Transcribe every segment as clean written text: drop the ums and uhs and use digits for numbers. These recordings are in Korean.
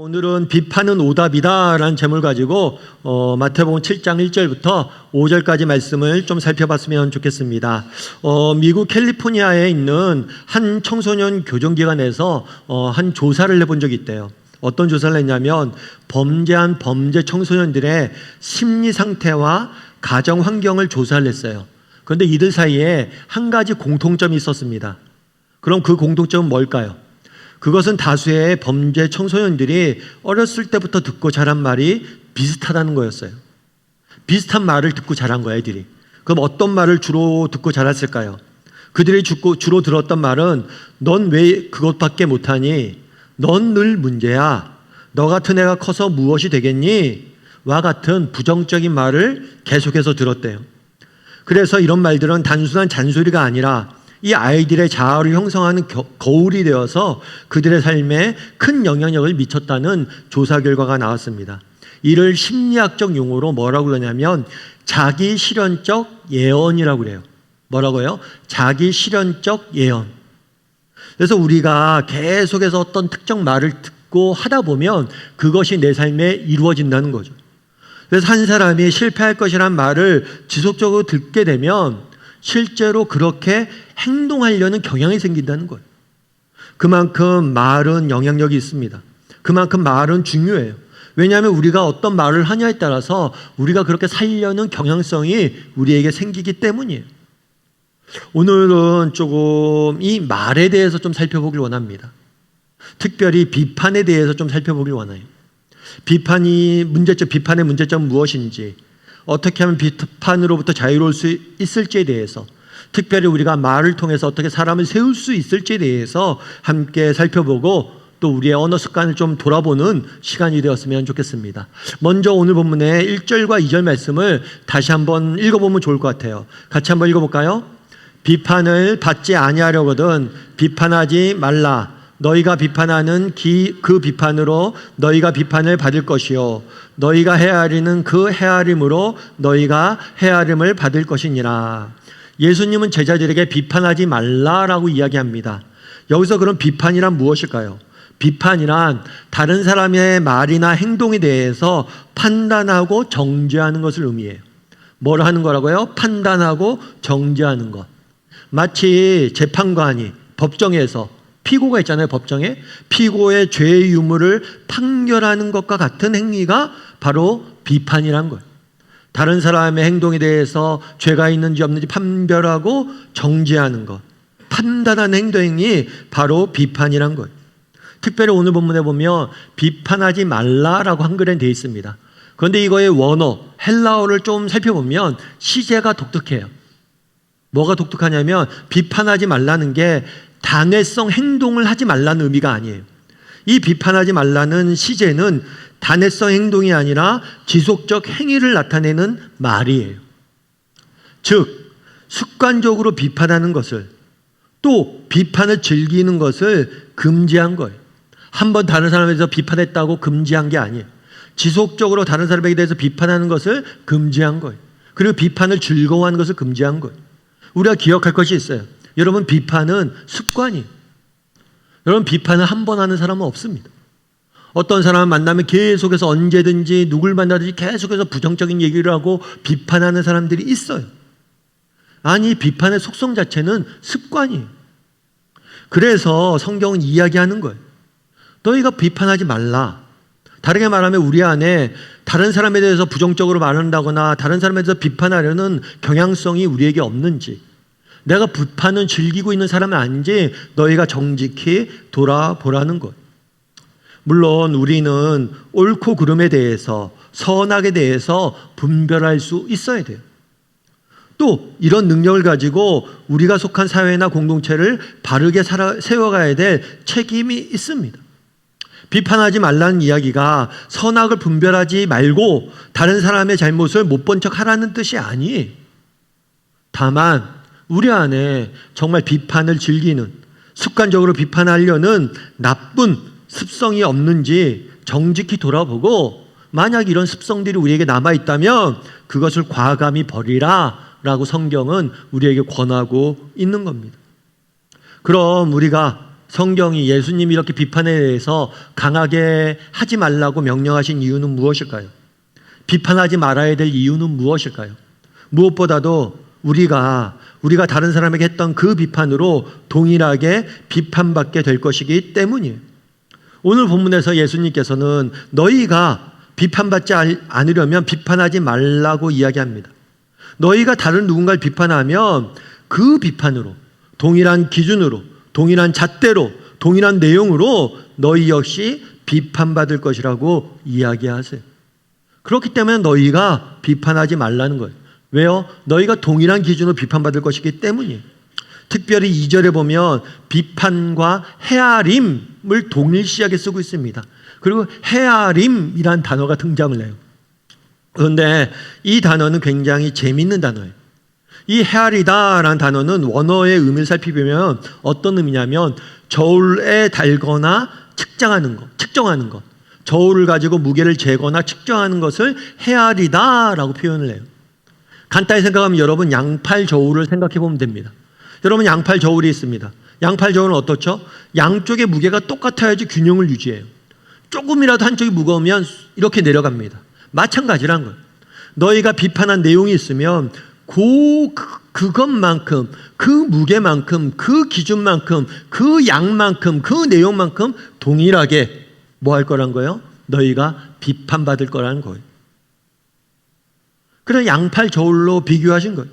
오늘은 비판은 오답이다라는 제목을 가지고 마태복음 7장 1절부터 5절까지 말씀을 좀 살펴봤으면 좋겠습니다. 미국 캘리포니아에 있는 한 청소년 교정기관에서 한 조사를 해본 적이 있대요. 어떤 조사를 했냐면 범죄한 범죄 청소년들의 심리 상태와 가정 환경을 조사를 했어요. 그런데 이들 사이에 한 가지 공통점이 있었습니다. 그럼 그 공통점은 뭘까요? 그것은 다수의 범죄 청소년들이 어렸을 때부터 듣고 자란 말이 비슷하다는 거였어요. 비슷한 말을 듣고 자란 거예요, 애들이. 그럼 어떤 말을 주로 듣고 자랐을까요? 그들이 주로 들었던 말은 넌 왜 그것밖에 못하니? 넌 늘 문제야. 너 같은 애가 커서 무엇이 되겠니? 와 같은 부정적인 말을 계속해서 들었대요. 그래서 이런 말들은 단순한 잔소리가 아니라 이 아이들의 자아를 형성하는 거울이 되어서 그들의 삶에 큰 영향력을 미쳤다는 조사 결과가 나왔습니다. 이를 심리학적 용어로 뭐라고 그러냐면 자기 실현적 예언이라고 그래요. 뭐라고요? 자기 실현적 예언. 그래서 우리가 계속해서 어떤 특정 말을 듣고 하다 보면 그것이 내 삶에 이루어진다는 거죠. 그래서 한 사람이 실패할 것이란 말을 지속적으로 듣게 되면 실제로 그렇게 행동하려는 경향이 생긴다는 거예요. 그만큼 말은 영향력이 있습니다. 그만큼 말은 중요해요. 왜냐하면 우리가 어떤 말을 하냐에 따라서 우리가 그렇게 살려는 경향성이 우리에게 생기기 때문이에요. 오늘은 조금 이 말에 대해서 좀 살펴보길 원합니다. 특별히 비판에 대해서 좀 살펴보길 원해요. 비판의 문제점은 무엇인지, 어떻게 하면 비판으로부터 자유로울 수 있을지에 대해서, 특별히 우리가 말을 통해서 어떻게 사람을 세울 수 있을지에 대해서 함께 살펴보고 또 우리의 언어 습관을 좀 돌아보는 시간이 되었으면 좋겠습니다. 먼저 오늘 본문의 1절과 2절 말씀을 다시 한번 읽어보면 좋을 것 같아요. 같이 한번 읽어볼까요? 비판을 받지 아니하려거든 비판하지 말라. 너희가 비판하는 그 비판으로 너희가 비판을 받을 것이요 너희가 헤아리는 그 헤아림으로 너희가 헤아림을 받을 것이니라. 예수님은 제자들에게 비판하지 말라라고 이야기합니다. 여기서 그럼 비판이란 무엇일까요? 비판이란 다른 사람의 말이나 행동에 대해서 판단하고 정죄하는 것을 의미해요. 뭘 하는 거라고요? 판단하고 정죄하는 것. 마치 재판관이 법정에서 피고가 있잖아요. 법정에 피고의 죄의 유무를 판결하는 것과 같은 행위가 바로 비판이란 거예요. 다른 사람의 행동에 대해서 죄가 있는지 없는지 판별하고 정죄하는 것, 판단하는 행동이 바로 비판이란 거예요. 특별히 오늘 본문에 보면 비판하지 말라라고 한글에 되어 있습니다. 그런데 이거의 원어, 헬라어를 좀 살펴보면 시제가 독특해요. 뭐가 독특하냐면 비판하지 말라는 게 단회성 행동을 하지 말라는 의미가 아니에요. 이 비판하지 말라는 시제는 단회성 행동이 아니라 지속적 행위를 나타내는 말이에요. 즉 습관적으로 비판하는 것을, 또 비판을 즐기는 것을 금지한 거예요. 한번 다른 사람에 대해서 비판했다고 금지한 게 아니에요. 지속적으로 다른 사람에게 대해서 비판하는 것을 금지한 거예요. 그리고 비판을 즐거워하는 것을 금지한 거예요. 우리가 기억할 것이 있어요. 여러분, 비판은 습관이에요. 여러분, 비판을 한 번 하는 사람은 없습니다. 어떤 사람을 만나면 계속해서 언제든지 누굴 만나든지 계속해서 부정적인 얘기를 하고 비판하는 사람들이 있어요. 아니, 비판의 속성 자체는 습관이에요. 그래서 성경은 이야기하는 거예요. 너희가 비판하지 말라. 다르게 말하면 우리 안에 다른 사람에 대해서 부정적으로 말한다거나 다른 사람에 대해서 비판하려는 경향성이 우리에게 없는지, 내가 비판은 즐기고 있는 사람은 아닌지 너희가 정직히 돌아보라는 것. 물론 우리는 옳고 그름에 대해서, 선악에 대해서 분별할 수 있어야 돼요. 또 이런 능력을 가지고 우리가 속한 사회나 공동체를 바르게 세워가야 될 책임이 있습니다. 비판하지 말라는 이야기가 선악을 분별하지 말고 다른 사람의 잘못을 못 본 척 하라는 뜻이 아니에요. 다만 우리 안에 정말 비판을 즐기는, 습관적으로 비판하려는 나쁜 습성이 없는지 정직히 돌아보고, 만약 이런 습성들이 우리에게 남아있다면 그것을 과감히 버리라 라고 성경은 우리에게 권하고 있는 겁니다. 그럼 우리가 성경이 예수님이 이렇게 비판에 대해서 강하게 하지 말라고 명령하신 이유는 무엇일까요? 비판하지 말아야 될 이유는 무엇일까요? 무엇보다도 우리가 다른 사람에게 했던 그 비판으로 동일하게 비판받게 될 것이기 때문이에요. 오늘 본문에서 예수님께서는 너희가 비판받지 않으려면 비판하지 말라고 이야기합니다. 너희가 다른 누군가를 비판하면 그 비판으로, 동일한 기준으로, 동일한 잣대로, 동일한 내용으로 너희 역시 비판받을 것이라고 이야기하세요. 그렇기 때문에 너희가 비판하지 말라는 거예요. 왜요? 너희가 동일한 기준으로 비판받을 것이기 때문이에요. 특별히 2절에 보면 비판과 헤아림을 동일시하게 쓰고 있습니다. 그리고 헤아림이란 단어가 등장을 해요. 그런데 이 단어는 굉장히 재미있는 단어예요. 이 헤아리다라는 단어는 원어의 의미를 살펴보면 어떤 의미냐면 저울에 달거나 측정하는 것. 저울을 가지고 무게를 재거나 측정하는 것을 헤아리다라고 표현을 해요. 간단히 생각하면 여러분 양팔 저울을 생각해 보면 됩니다. 여러분 양팔 저울이 있습니다. 양팔 저울은 어떻죠? 양쪽의 무게가 똑같아야지 균형을 유지해요. 조금이라도 한쪽이 무거우면 이렇게 내려갑니다. 마찬가지란 거예요. 너희가 비판한 내용이 있으면 그것만큼, 그 무게만큼, 그 기준만큼, 그 양만큼, 그 내용만큼 동일하게 뭐 할 거란 거예요? 너희가 비판받을 거라는 거예요. 그래서 양팔 저울로 비교하신 거예요.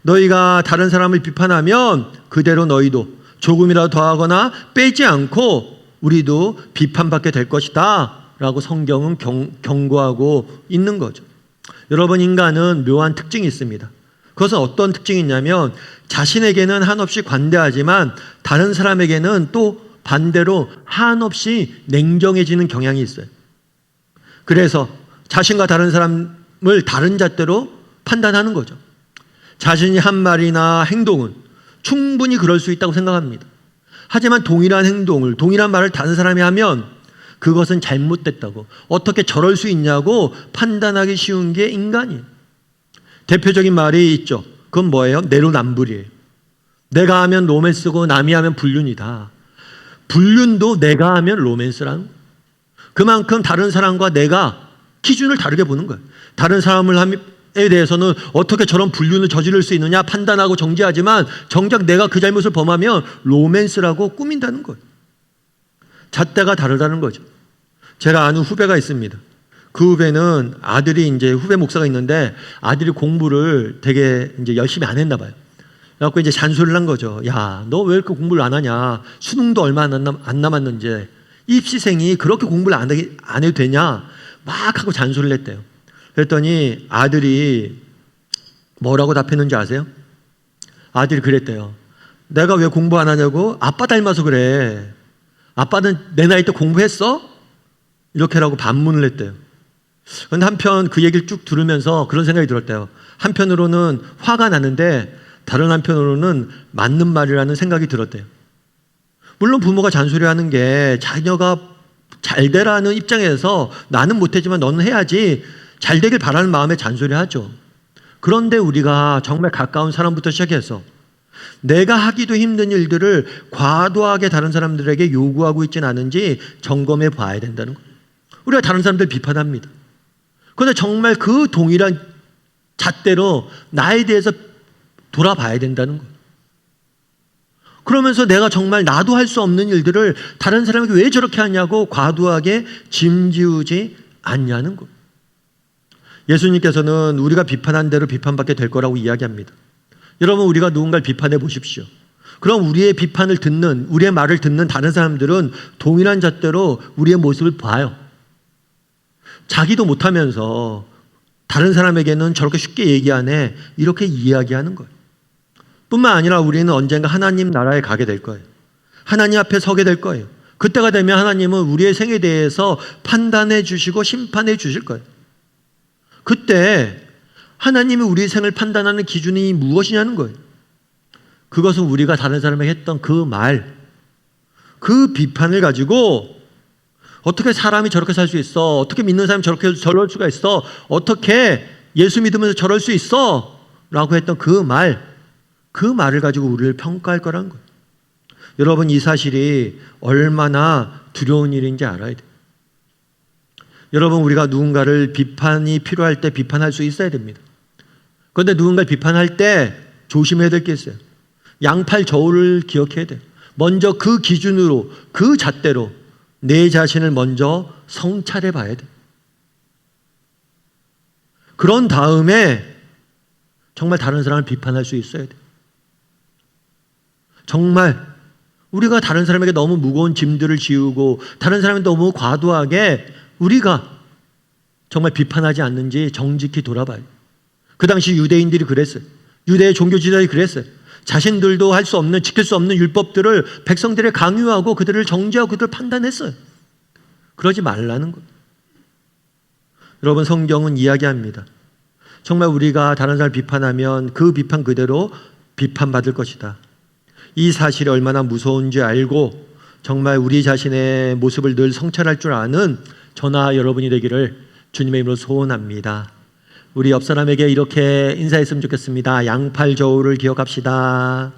너희가 다른 사람을 비판하면 그대로 너희도 조금이라도 더하거나 빼지 않고 우리도 비판받게 될 것이다 라고 성경은 경고하고 있는 거죠. 여러분, 인간은 묘한 특징이 있습니다. 그것은 어떤 특징이 있냐면 자신에게는 한없이 관대하지만 다른 사람에게는 또 반대로 한없이 냉정해지는 경향이 있어요. 그래서 자신과 다른 사람을 다른 잣대로 판단하는 거죠. 자신이 한 말이나 행동은 충분히 그럴 수 있다고 생각합니다. 하지만 동일한 행동을, 동일한 말을 다른 사람이 하면 그것은 잘못됐다고, 어떻게 저럴 수 있냐고 판단하기 쉬운 게 인간이에요. 대표적인 말이 있죠. 그건 뭐예요? 내로남불이에요. 내가 하면 로맨스고 남이 하면 불륜이다. 불륜도 내가 하면 로맨스라는 거예요. 그만큼 다른 사람과 내가 기준을 다르게 보는 거예요. 다른 사람에 대해서는 어떻게 저런 불륜을 저지를 수 있느냐 판단하고 정죄하지만 정작 내가 그 잘못을 범하면 로맨스라고 꾸민다는 거예요. 잣대가 다르다는 거죠. 제가 아는 후배가 있습니다. 그 후배는 아들이 이제 후배 목사가 있는데 아들이 공부를 되게 이제 열심히 안 했나 봐요. 그래갖고 이제 잔소리를 한 거죠. 야, 너 왜 이렇게 공부를 안 하냐? 수능도 얼마 안 남았는지 입시생이 그렇게 공부를 안 해도 되냐? 막 하고 잔소리를 했대요. 그랬더니 아들이 뭐라고 답했는지 아세요? 아들이 그랬대요. 내가 왜 공부 안 하냐고? 아빠 닮아서 그래. 아빠는 내 나이 때 공부했어? 이렇게라고 반문을 했대요. 그런데 한편 그 얘기를 쭉 들으면서 그런 생각이 들었대요. 한편으로는 화가 나는데 다른 한편으로는 맞는 말이라는 생각이 들었대요. 물론 부모가 잔소리하는 게 자녀가 잘 되라는 입장에서 나는 못했지만 너는 해야지 잘 되길 바라는 마음에 잔소리하죠. 그런데 우리가 정말 가까운 사람부터 시작해서 내가 하기도 힘든 일들을 과도하게 다른 사람들에게 요구하고 있지는 않은지 점검해 봐야 된다는 거예요. 우리가 다른 사람들 비판합니다. 그런데 정말 그 동일한 잣대로 나에 대해서 돌아봐야 된다는 거예요. 그러면서 내가 정말 나도 할 수 없는 일들을 다른 사람에게 왜 저렇게 하냐고 과도하게 짐지우지 않냐는 거예요. 예수님께서는 우리가 비판한 대로 비판받게 될 거라고 이야기합니다. 여러분, 우리가 누군가를 비판해 보십시오. 그럼 우리의 비판을 듣는, 우리의 말을 듣는 다른 사람들은 동일한 잣대로 우리의 모습을 봐요. 자기도 못하면서 다른 사람에게는 저렇게 쉽게 얘기하네, 이렇게 이야기하는 거예요. 뿐만 아니라 우리는 언젠가 하나님 나라에 가게 될 거예요. 하나님 앞에 서게 될 거예요. 그때가 되면 하나님은 우리의 생에 대해서 판단해 주시고 심판해 주실 거예요. 그때 하나님이 우리 생을 판단하는 기준이 무엇이냐는 거예요. 그것은 우리가 다른 사람에게 했던 그 말, 그 비판을 가지고 어떻게 사람이 저렇게 살 수 있어? 어떻게 믿는 사람이 저럴 수가 있어? 어떻게 예수 믿으면서 저럴 수 있어? 라고 했던 그 말을 가지고 우리를 평가할 거라는 거예요. 여러분, 이 사실이 얼마나 두려운 일인지 알아야 돼요. 여러분, 우리가 누군가를 비판이 필요할 때 비판할 수 있어야 됩니다. 그런데 누군가를 비판할 때 조심해야 될 게 있어요. 양팔 저울을 기억해야 돼요. 먼저 그 기준으로, 그 잣대로 내 자신을 먼저 성찰해 봐야 돼요. 그런 다음에 정말 다른 사람을 비판할 수 있어야 돼요. 정말 우리가 다른 사람에게 너무 무거운 짐들을 지우고 다른 사람이 너무 과도하게 우리가 정말 비판하지 않는지 정직히 돌아봐요. 그 당시 유대인들이 그랬어요. 유대의 종교 지도자들이 그랬어요. 자신들도 할 수 없는, 지킬 수 없는 율법들을 백성들에 강요하고 그들을 정죄하고 그들을 판단했어요. 그러지 말라는 것. 여러분, 성경은 이야기합니다. 정말 우리가 다른 사람을 비판하면 그 비판 그대로 비판받을 것이다. 이 사실이 얼마나 무서운지 알고 정말 우리 자신의 모습을 늘 성찰할 줄 아는 저나 여러분이 되기를 주님의 이름으로 소원합니다. 우리 옆 사람에게 이렇게 인사했으면 좋겠습니다. 양팔 저울을 기억합시다.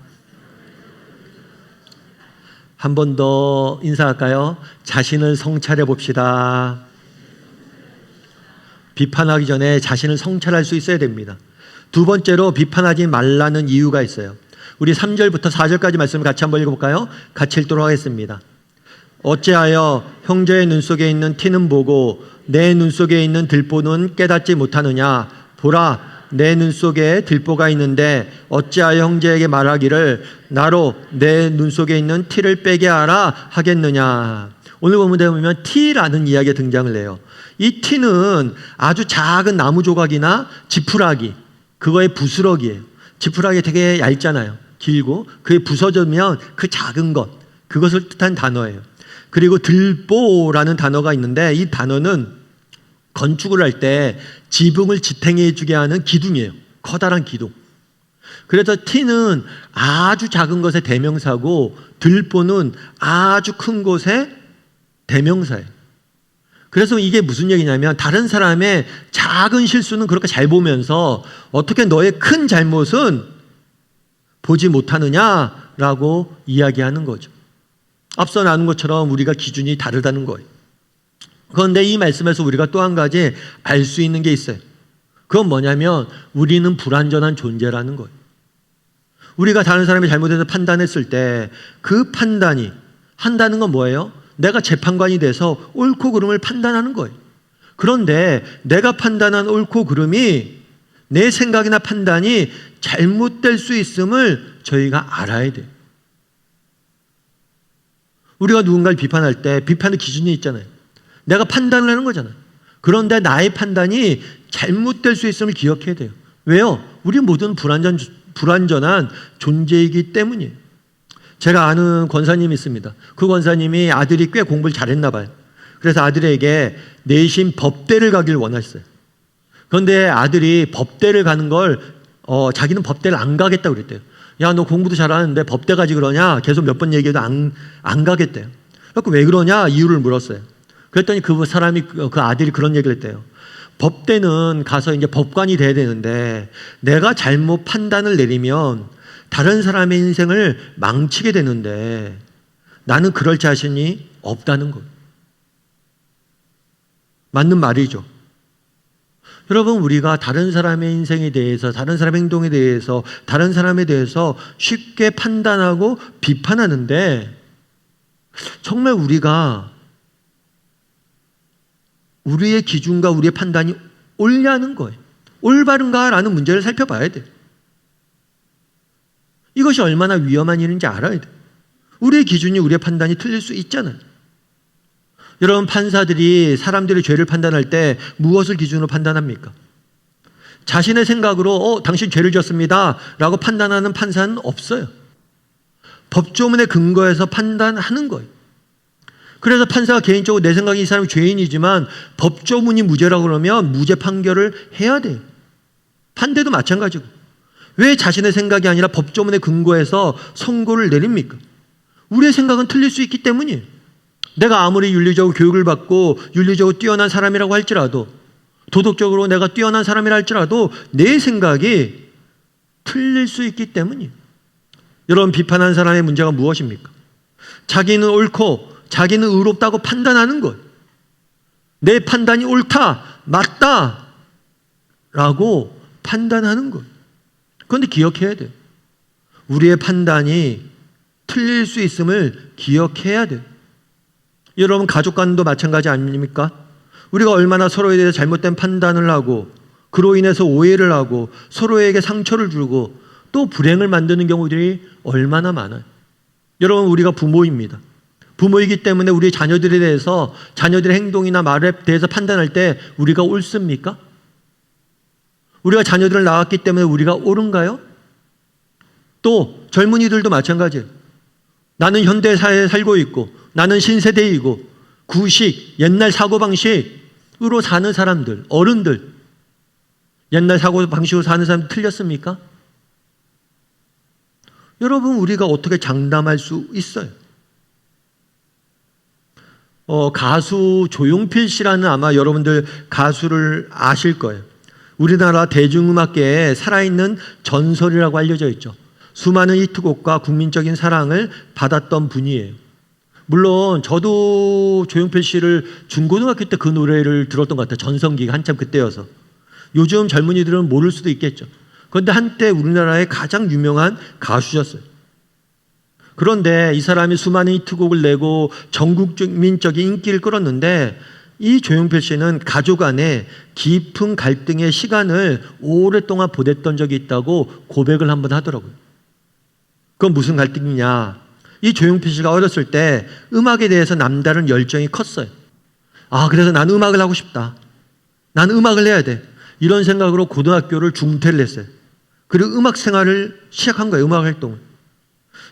한 번 더 인사할까요? 자신을 성찰해 봅시다. 비판하기 전에 자신을 성찰할 수 있어야 됩니다. 두 번째로 비판하지 말라는 이유가 있어요. 우리 3절부터 4절까지 말씀을 같이 한번 읽어볼까요? 같이 읽도록 하겠습니다. 어찌하여 형제의 눈 속에 있는 티는 보고 내 눈 속에 있는 들보는 깨닫지 못하느냐? 보라, 내 눈 속에 들보가 있는데 어찌하여 형제에게 말하기를 나로 내 눈 속에 있는 티를 빼게 하라 하겠느냐? 오늘 본문에 보면 티라는 이야기가 등장을 해요. 이 티는 아주 작은 나무 조각이나 지푸라기, 그거의 부스러기예요. 지푸라기 되게 얇잖아요. 길고 그게 부서지면 그 작은 것, 그것을 뜻한 단어예요. 그리고 들보라는 단어가 있는데 이 단어는 건축을 할 때 지붕을 지탱해 주게 하는 기둥이에요. 커다란 기둥. 그래서 티는 아주 작은 것의 대명사고 들보는 아주 큰 곳의 대명사예요. 그래서 이게 무슨 얘기냐면 다른 사람의 작은 실수는 그렇게 잘 보면서 어떻게 너의 큰 잘못은 보지 못하느냐라고 이야기하는 거죠. 앞서 나눈 것처럼 우리가 기준이 다르다는 거예요. 그런데 이 말씀에서 우리가 또 한 가지 알 수 있는 게 있어요. 그건 뭐냐면 우리는 불완전한 존재라는 거예요. 우리가 다른 사람이 잘못해서 판단했을 때 그 판단이 한다는 건 뭐예요? 내가 재판관이 돼서 옳고 그름을 판단하는 거예요. 그런데 내가 판단한 옳고 그름이 내 생각이나 판단이 잘못될 수 있음을 저희가 알아야 돼요. 우리가 누군가를 비판할 때 비판의 기준이 있잖아요. 내가 판단을 하는 거잖아요. 그런데 나의 판단이 잘못될 수 있음을 기억해야 돼요. 왜요? 우리 모두는 불완전한 존재이기 때문이에요. 제가 아는 권사님이 있습니다. 그 권사님이 아들이 꽤 공부를 잘했나 봐요. 그래서 아들에게 내신 법대를 가길 원했어요. 그런데 아들이 법대를 가는 걸 자기는 법대를 안 가겠다고 그랬대요. 야, 너 공부도 잘하는데 법대 가지 그러냐? 계속 몇 번 얘기해도 안 가겠대요. 그래서 왜 그러냐? 이유를 물었어요. 그랬더니 그 아들이 그런 얘기를 했대요. 법대는 가서 이제 법관이 돼야 되는데 내가 잘못 판단을 내리면 다른 사람의 인생을 망치게 되는데 나는 그럴 자신이 없다는 거예요. 맞는 말이죠. 여러분, 우리가 다른 사람의 인생에 대해서, 다른 사람의 행동에 대해서, 다른 사람에 대해서 쉽게 판단하고 비판하는데 정말 우리가 우리의 기준과 우리의 판단이 옳냐는 거예요. 올바른가라는 문제를 살펴봐야 돼요. 이것이 얼마나 위험한 일인지 알아야 돼요. 우리의 기준이 우리의 판단이 틀릴 수 있잖아요. 여러분, 판사들이 사람들의 죄를 판단할 때 무엇을 기준으로 판단합니까? 자신의 생각으로 당신 죄를 지었습니다 라고 판단하는 판사는 없어요. 법조문에 근거해서 판단하는 거예요. 그래서 판사가 개인적으로 내 생각에 이 사람이 죄인이지만 법조문이 무죄라고 그러면 무죄 판결을 해야 돼요. 판대도 마찬가지고. 왜 자신의 생각이 아니라 법조문에 근거해서 선고를 내립니까? 우리의 생각은 틀릴 수 있기 때문이에요. 내가 아무리 윤리적으로 교육을 받고 윤리적으로 뛰어난 사람이라고 할지라도, 도덕적으로 내가 뛰어난 사람이라 할지라도 내 생각이 틀릴 수 있기 때문이에요. 여러분, 비판한 사람의 문제가 무엇입니까? 자기는 옳고 자기는 의롭다고 판단하는 것. 내 판단이 옳다, 맞다 라고 판단하는 것. 그런데 기억해야 돼. 우리의 판단이 틀릴 수 있음을 기억해야 돼. 여러분, 가족 간도 마찬가지 아닙니까? 우리가 얼마나 서로에 대해서 잘못된 판단을 하고 그로 인해서 오해를 하고 서로에게 상처를 주고 또 불행을 만드는 경우들이 얼마나 많아요. 여러분, 우리가 부모입니다. 부모이기 때문에 우리 자녀들에 대해서 자녀들의 행동이나 말에 대해서 판단할 때 우리가 옳습니까? 우리가 자녀들을 낳았기 때문에 우리가 옳은가요? 또 젊은이들도 마찬가지예요. 나는 현대사회에 살고 있고 나는 신세대이고 구식, 옛날 사고방식으로 사는 사람들, 어른들, 옛날 사고방식으로 사는 사람들 틀렸습니까? 여러분, 우리가 어떻게 장담할 수 있어요? 가수 조용필 씨라는, 아마 여러분들 가수를 아실 거예요. 우리나라 대중음악계에 살아있는 전설이라고 알려져 있죠. 수많은 히트곡과 국민적인 사랑을 받았던 분이에요. 물론 저도 조용필 씨를 중고등학교 때 그 노래를 들었던 것 같아요. 전성기가 한참 그때여서. 요즘 젊은이들은 모를 수도 있겠죠. 그런데 한때 우리나라의 가장 유명한 가수였어요. 그런데 이 사람이 수많은 히트곡을 내고 전국민적인 인기를 끌었는데, 이 조용필 씨는 가족 안에 깊은 갈등의 시간을 오랫동안 보냈던 적이 있다고 고백을 한번 하더라고요. 그건 무슨 갈등이냐? 이 조용필 씨가 어렸을 때 음악에 대해서 남다른 열정이 컸어요. 그래서 나는 음악을 하고 싶다. 나는 음악을 해야 돼. 이런 생각으로 고등학교를 중퇴를 했어요. 그리고 음악 생활을 시작한 거예요. 음악 활동을.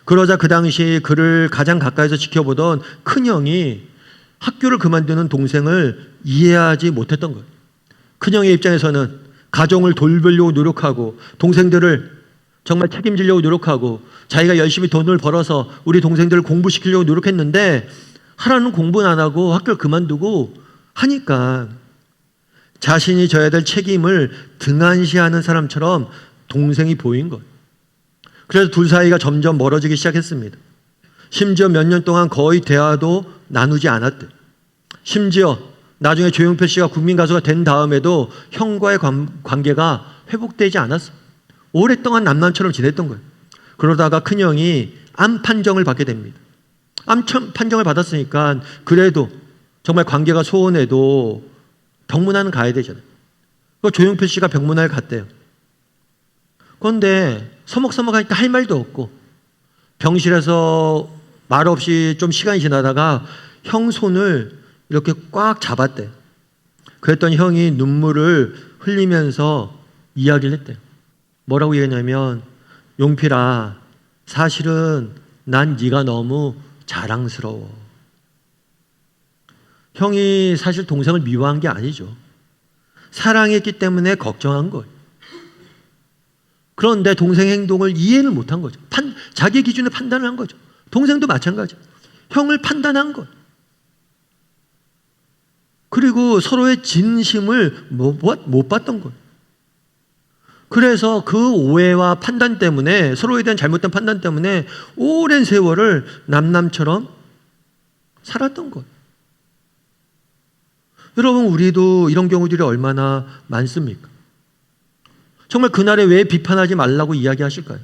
그러자 그 당시 그를 가장 가까이서 지켜보던 큰형이 학교를 그만두는 동생을 이해하지 못했던 거예요. 큰형의 입장에서는 가정을 돌보려고 노력하고 동생들을 정말 책임지려고 노력하고 자기가 열심히 돈을 벌어서 우리 동생들을 공부시키려고 노력했는데, 하라는 공부는 안 하고 학교를 그만두고 하니까 자신이 져야 될 책임을 등한시하는 사람처럼 동생이 보인 거예요. 그래서 둘 사이가 점점 멀어지기 시작했습니다. 심지어 몇 년 동안 거의 대화도 나누지 않았대요. 심지어 나중에 조용필 씨가 국민가수가 된 다음에도 형과의 관계가 회복되지 않았어요. 오랫동안 남남처럼 지냈던 거예요. 그러다가 큰형이 암 판정을 받게 됩니다. 암 판정을 받았으니까 그래도 정말 관계가 소원해도 병문안 가야 되잖아요. 조용필 씨가 병문안을 갔대요. 그런데 서먹서먹하니까 할 말도 없고 병실에서 말 없이 좀 시간이 지나다가 형 손을 이렇게 꽉 잡았대요. 그랬더니 형이 눈물을 흘리면서 이야기를 했대요. 뭐라고 얘기했냐면, 용필아, 사실은 난 네가 너무 자랑스러워. 형이 사실 동생을 미워한 게 아니죠. 사랑했기 때문에 걱정한 거예요. 그런데 동생 행동을 이해를 못한 거죠. 자기 기준에 판단을 한 거죠. 동생도 마찬가지. 형을 판단한 거예요. 그리고 서로의 진심을 못 봤던 거예요. 그래서 그 오해와 판단 때문에, 서로에 대한 잘못된 판단 때문에 오랜 세월을 남남처럼 살았던 거예요. 여러분, 우리도 이런 경우들이 얼마나 많습니까? 정말 그날에 왜 비판하지 말라고 이야기하실까요?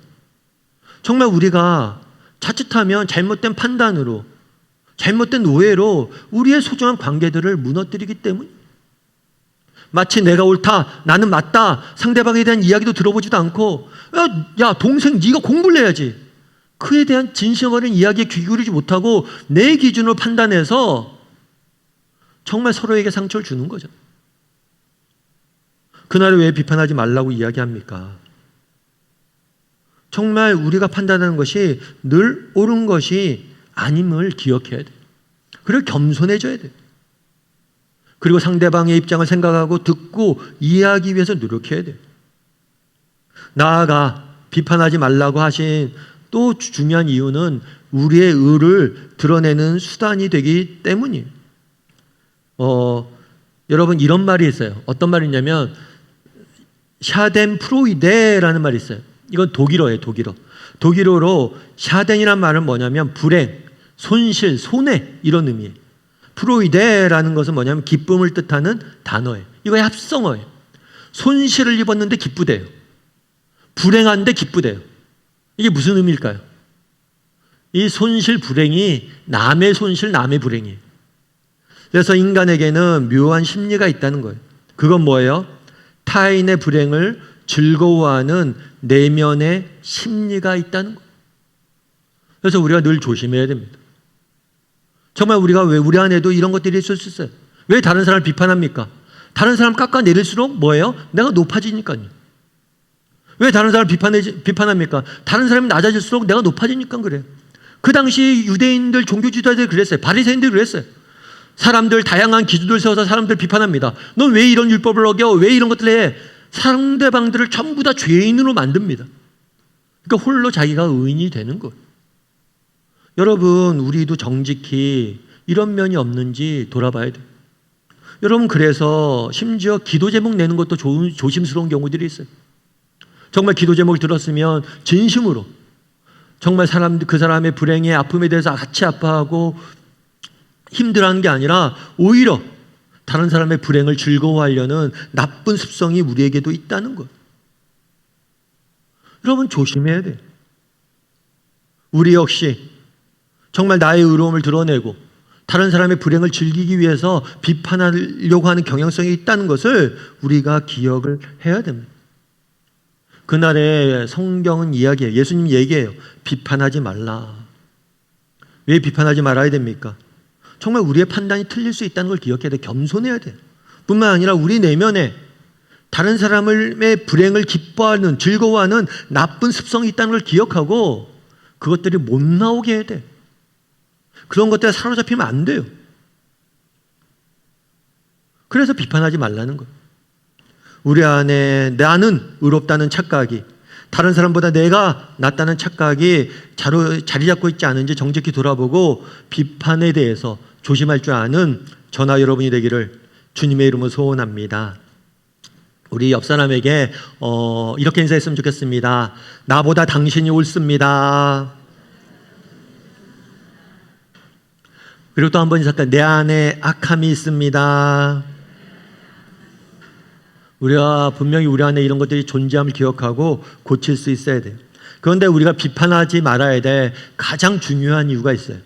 정말 우리가 자칫하면 잘못된 판단으로, 잘못된 오해로 우리의 소중한 관계들을 무너뜨리기 때문에, 마치 내가 옳다, 나는 맞다, 상대방에 대한 이야기도 들어보지도 않고, 야 동생 네가 공부를 해야지, 그에 대한 진심 어린 이야기에 귀 기울이지 못하고 내 기준으로 판단해서 정말 서로에게 상처를 주는 거죠. 그날을 왜 비판하지 말라고 이야기합니까? 정말 우리가 판단하는 것이 늘 옳은 것이 아님을 기억해야 돼요. 그리고 겸손해져야 돼요. 그리고 상대방의 입장을 생각하고 듣고 이해하기 위해서 노력해야 돼요. 나아가 비판하지 말라고 하신 또 중요한 이유는 우리의 의를 드러내는 수단이 되기 때문이에요. 여러분, 이런 말이 있어요. 어떤 말이냐면 샤덴프로이데라는 말이 있어요. 이건 독일어예요. 독일어로 샤덴이란 말은 뭐냐면 불행, 손실, 손해 이런 의미예요. 프로이데라는 것은 뭐냐면 기쁨을 뜻하는 단어예요. 이거의 합성어예요. 손실을 입었는데 기쁘대요. 불행한데 기쁘대요. 이게 무슨 의미일까요? 이 손실, 불행이 남의 손실, 남의 불행이에요. 그래서 인간에게는 묘한 심리가 있다는 거예요. 그건 뭐예요? 타인의 불행을 즐거워하는 내면의 심리가 있다는 거예요. 그래서 우리가 늘 조심해야 됩니다. 정말 우리가 왜 우리 안에도 이런 것들이 있을 수 있어요. 왜 다른 사람을 비판합니까? 다른 사람 깎아내릴수록 뭐예요? 내가 높아지니까요. 왜 다른 사람을 비판합니까? 다른 사람이 낮아질수록 내가 높아지니까 그래요. 그 당시 유대인들, 종교 지도자들이 그랬어요. 바리새인들이 그랬어요. 사람들, 다양한 기준을 세워서 사람들 비판합니다. 넌 왜 이런 율법을 어겨? 왜 이런 것들을 해? 상대방들을 전부 다 죄인으로 만듭니다. 그러니까 홀로 자기가 의인이 되는 거예요. 여러분, 우리도 정직히 이런 면이 없는지 돌아봐야 돼요. 여러분, 그래서 심지어 기도 제목 내는 것도 조심스러운 경우들이 있어요. 정말 기도 제목을 들었으면 진심으로 정말 그 사람의 불행에 아픔에 대해서 같이 아파하고 힘들어하는 게 아니라 오히려 다른 사람의 불행을 즐거워하려는 나쁜 습성이 우리에게도 있다는 거예요. 여러분, 조심해야 돼요. 우리 역시 정말 나의 의로움을 드러내고 다른 사람의 불행을 즐기기 위해서 비판하려고 하는 경향성이 있다는 것을 우리가 기억을 해야 됩니다. 그날에 성경은 이야기해요. 예수님 얘기해요. 비판하지 말라. 왜 비판하지 말아야 됩니까? 정말 우리의 판단이 틀릴 수 있다는 걸 기억해야 돼요. 겸손해야 돼요. 뿐만 아니라 우리 내면에 다른 사람의 불행을 기뻐하는, 즐거워하는 나쁜 습성이 있다는 걸 기억하고 그것들이 못 나오게 해야 돼요. 그런 것들에 사로잡히면 안 돼요. 그래서 비판하지 말라는 거예요. 우리 안에 나는 의롭다는 착각이, 다른 사람보다 내가 낫다는 착각이 자리 잡고 있지 않은지 정직히 돌아보고 비판에 대해서 조심할 줄 아는 저나 여러분이 되기를 주님의 이름으로 소원합니다. 우리 옆 사람에게 이렇게 인사했으면 좋겠습니다. 나보다 당신이 옳습니다. 그리고 또 한 번 인사할까요? 내 안에 악함이 있습니다. 우리가 분명히 우리 안에 이런 것들이 존재함을 기억하고 고칠 수 있어야 돼요. 그런데 우리가 비판하지 말아야 될 가장 중요한 이유가 있어요.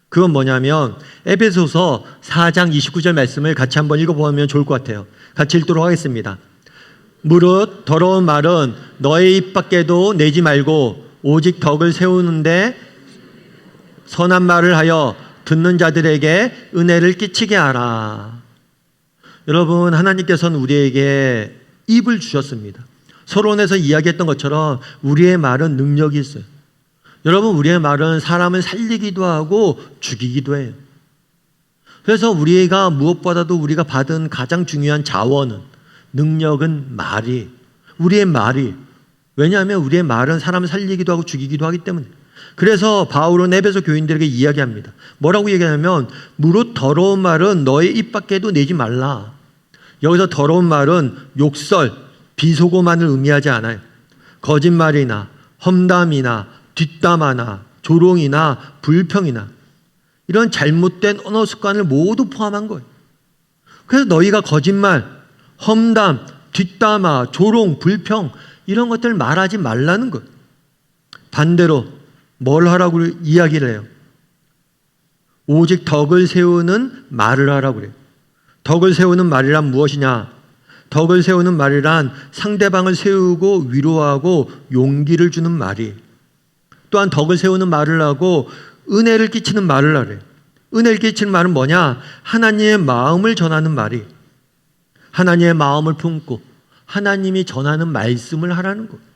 그건 뭐냐면 에베소서 4장 29절 말씀을 같이 한번 읽어보면 좋을 것 같아요. 같이 읽도록 하겠습니다. 무릇 더러운 말은 너의 입 밖에도 내지 말고 오직 덕을 세우는데 선한 말을 하여 듣는 자들에게 은혜를 끼치게 하라. 여러분, 하나님께서는 우리에게 입을 주셨습니다. 서론에서 이야기했던 것처럼 우리의 말은 능력이 있어요. 여러분, 우리의 말은 사람을 살리기도 하고 죽이기도 해요. 그래서 우리가 무엇보다도 우리가 받은 가장 중요한 자원은, 능력은 우리의 말이. 왜냐하면 우리의 말은 사람을 살리기도 하고 죽이기도 하기 때문에. 그래서 바울은 에베소 교인들에게 이야기합니다. 뭐라고 얘기하냐면 무릇 더러운 말은 너의 입 밖에도 내지 말라. 여기서 더러운 말은 욕설, 비속어만을 의미하지 않아요. 거짓말이나 험담이나 뒷담화나 조롱이나 불평이나 이런 잘못된 언어 습관을 모두 포함한 거예요. 그래서 너희가 거짓말, 험담, 뒷담화, 조롱, 불평 이런 것들을 말하지 말라는 거예요. 반대로 뭘 하라고 이야기를 해요? 오직 덕을 세우는 말을 하라고 그래요. 덕을 세우는 말이란 무엇이냐? 덕을 세우는 말이란 상대방을 세우고 위로하고 용기를 주는 말이, 또한 덕을 세우는 말을 하고 은혜를 끼치는 말을 하래요. 은혜를 끼치는 말은 뭐냐? 하나님의 마음을 전하는 말이, 하나님의 마음을 품고 하나님이 전하는 말씀을 하라는 거예요.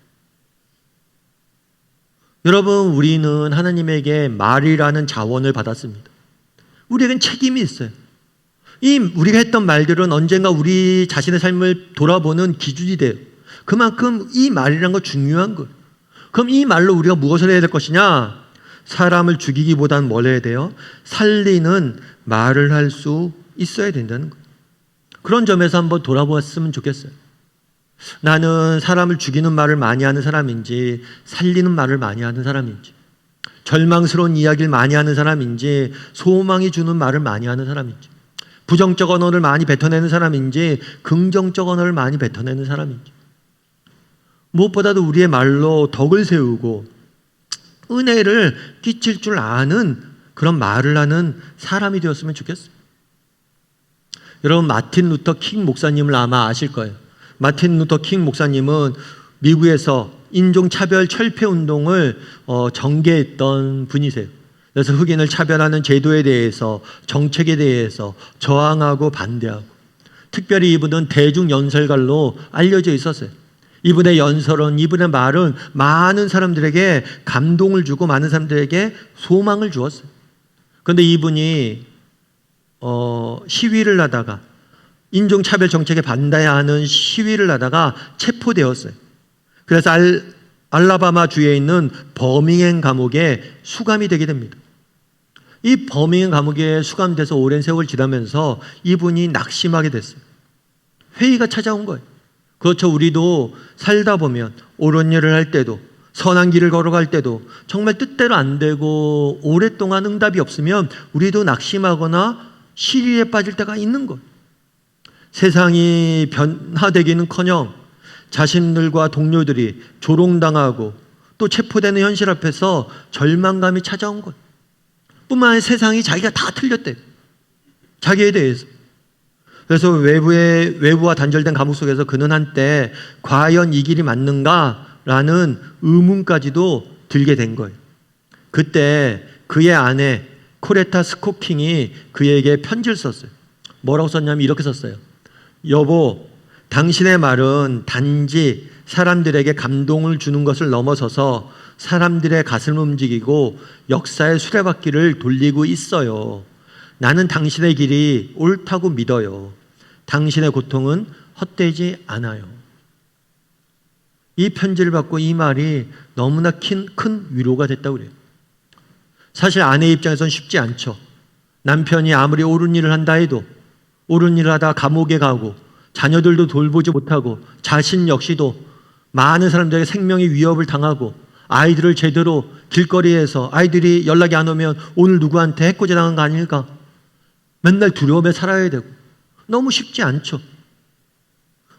여러분, 우리는 하나님에게 말이라는 자원을 받았습니다. 우리에겐 책임이 있어요. 우리가 했던 말들은 언젠가 우리 자신의 삶을 돌아보는 기준이 돼요. 그만큼 이 말이라는 건 중요한 거예요. 그럼 이 말로 우리가 무엇을 해야 될 것이냐? 사람을 죽이기보다는 뭘 해야 돼요? 살리는 말을 할 수 있어야 된다는 거예요. 그런 점에서 한번 돌아보았으면 좋겠어요. 나는 사람을 죽이는 말을 많이 하는 사람인지 살리는 말을 많이 하는 사람인지. 절망스러운 이야기를 많이 하는 사람인지 소망이 주는 말을 많이 하는 사람인지 부정적 언어를 많이 뱉어내는 사람인지 긍정적 언어를 많이 뱉어내는 사람인지 무엇보다도 우리의 말로 덕을 세우고 은혜를 끼칠 줄 아는 그런 말을 하는 사람이 되었으면 좋겠어요. 여러분 마틴 루터 킹 목사님을 아마 아실 거예요. 마틴 루터 킹 목사님은 미국에서 인종차별 철폐운동을 전개했던 분이세요. 그래서 흑인을 차별하는 제도에 대해서 정책에 대해서 저항하고 반대하고 특별히 이분은 대중연설가로 알려져 있었어요. 이분의 연설은 이분의 말은 많은 사람들에게 감동을 주고 많은 사람들에게 소망을 주었어요. 그런데 이분이 시위를 하다가 인종차별 정책에 반대하는 시위를 하다가 체포되었어요. 그래서 알라바마 주에 있는 버밍엄 감옥에 수감이 되게 됩니다. 이 버밍엄 감옥에 수감돼서 오랜 세월 지나면서 이분이 낙심하게 됐어요. 회의가 찾아온 거예요. 그렇죠. 우리도 살다 보면 옳은 일을 할 때도 선한 길을 걸어갈 때도 정말 뜻대로 안 되고 오랫동안 응답이 없으면 우리도 낙심하거나 시리에 빠질 때가 있는 거예요. 세상이 변화되기는커녕 자신들과 동료들이 조롱당하고 또 체포되는 현실 앞에서 절망감이 찾아온 거예요. 뿐만 아니라 세상이 자기가 다 틀렸대요. 자기에 대해서. 그래서 외부와 단절된 감옥 속에서 그는 한때 과연 이 길이 맞는가라는 의문까지도 들게 된 거예요. 그때 그의 아내 코레타 스코킹이 그에게 편지를 썼어요. 뭐라고 썼냐면 이렇게 썼어요. 여보, 당신의 말은 단지 사람들에게 감동을 주는 것을 넘어서서 사람들의 가슴을 움직이고 역사의 수레바퀴를 돌리고 있어요. 나는 당신의 길이 옳다고 믿어요. 당신의 고통은 헛되지 않아요. 이 편지를 받고 이 말이 너무나 큰 위로가 됐다고 그래요. 사실 아내 입장에서는 쉽지 않죠. 남편이 아무리 옳은 일을 한다 해도 옳은 일을 하다 감옥에 가고 자녀들도 돌보지 못하고 자신 역시도 많은 사람들에게 생명의 위협을 당하고 아이들을 제대로 길거리에서 아이들이 연락이 안 오면 오늘 누구한테 해코지 당한 거 아닐까? 맨날 두려움에 살아야 되고 너무 쉽지 않죠.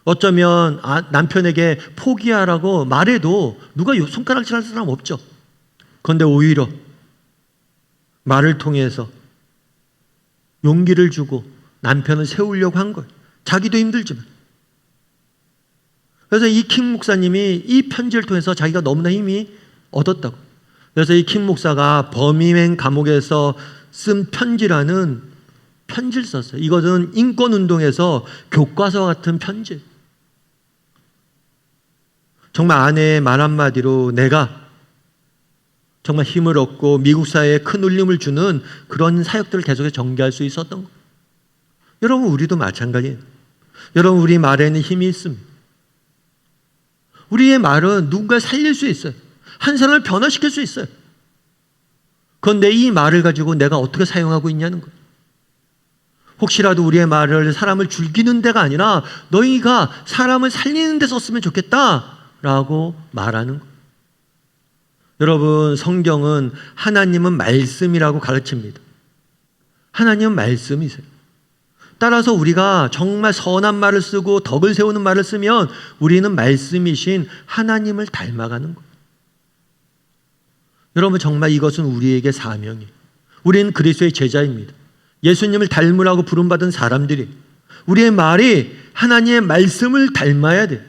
어쩌면 남편에게 포기하라고 말해도 누가 손가락질할 사람 없죠. 그런데 오히려 말을 통해서 용기를 주고 남편을 세우려고 한 거예요. 자기도 힘들지만. 그래서 이 킹 목사님이 이 편지를 통해서 자기가 너무나 힘이 얻었다고. 그래서 이 킹 목사가 버밍엄 감옥에서 쓴 편지라는 편지를 썼어요. 이것은 인권운동에서 교과서와 같은 편지. 정말 아내의 말 한마디로 내가 정말 힘을 얻고 미국 사회에 큰 울림을 주는 그런 사역들을 계속해서 전개할 수 있었던 거예요. 여러분 우리도 마찬가지예요. 여러분 우리 말에는 힘이 있습니다. 우리의 말은 누군가를 살릴 수 있어요. 한 사람을 변화시킬 수 있어요. 그런데 이 말을 가지고 내가 어떻게 사용하고 있냐는 거예요. 혹시라도 우리의 말을 사람을 죽이는 데가 아니라 너희가 사람을 살리는 데 썼으면 좋겠다라고 말하는 거예요. 여러분 성경은 하나님은 말씀이라고 가르칩니다. 하나님은 말씀이세요. 따라서 우리가 정말 선한 말을 쓰고 덕을 세우는 말을 쓰면 우리는 말씀이신 하나님을 닮아가는 거예요. 여러분 정말 이것은 우리에게 사명이에요. 우리는 그리스도의 제자입니다. 예수님을 닮으라고 부름받은 사람들이 우리의 말이 하나님의 말씀을 닮아야 돼요.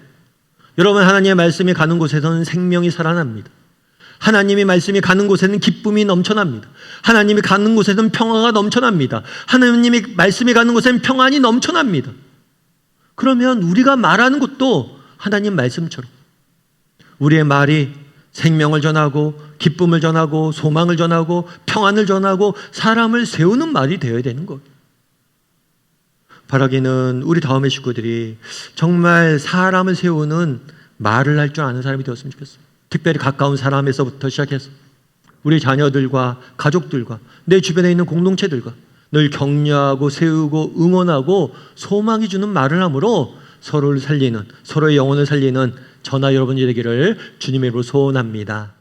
여러분 하나님의 말씀이 가는 곳에서는 생명이 살아납니다. 하나님의 말씀이 가는 곳에는 기쁨이 넘쳐납니다. 하나님이 가는 곳에는 평화가 넘쳐납니다. 하나님의 말씀이 가는 곳에는 평안이 넘쳐납니다. 그러면 우리가 말하는 것도 하나님 말씀처럼 우리의 말이 생명을 전하고 기쁨을 전하고 소망을 전하고 평안을 전하고 사람을 세우는 말이 되어야 되는 거예요. 바라기는 우리 다음의 식구들이 정말 사람을 세우는 말을 할 줄 아는 사람이 되었으면 좋겠어요. 특별히 가까운 사람에서부터 시작해서 우리 자녀들과 가족들과 내 주변에 있는 공동체들과 늘 격려하고 세우고 응원하고 소망이 주는 말을 함으로 서로를 살리는 서로의 영혼을 살리는 저나 여러분이 되기를 주님의 이름으로 소원합니다.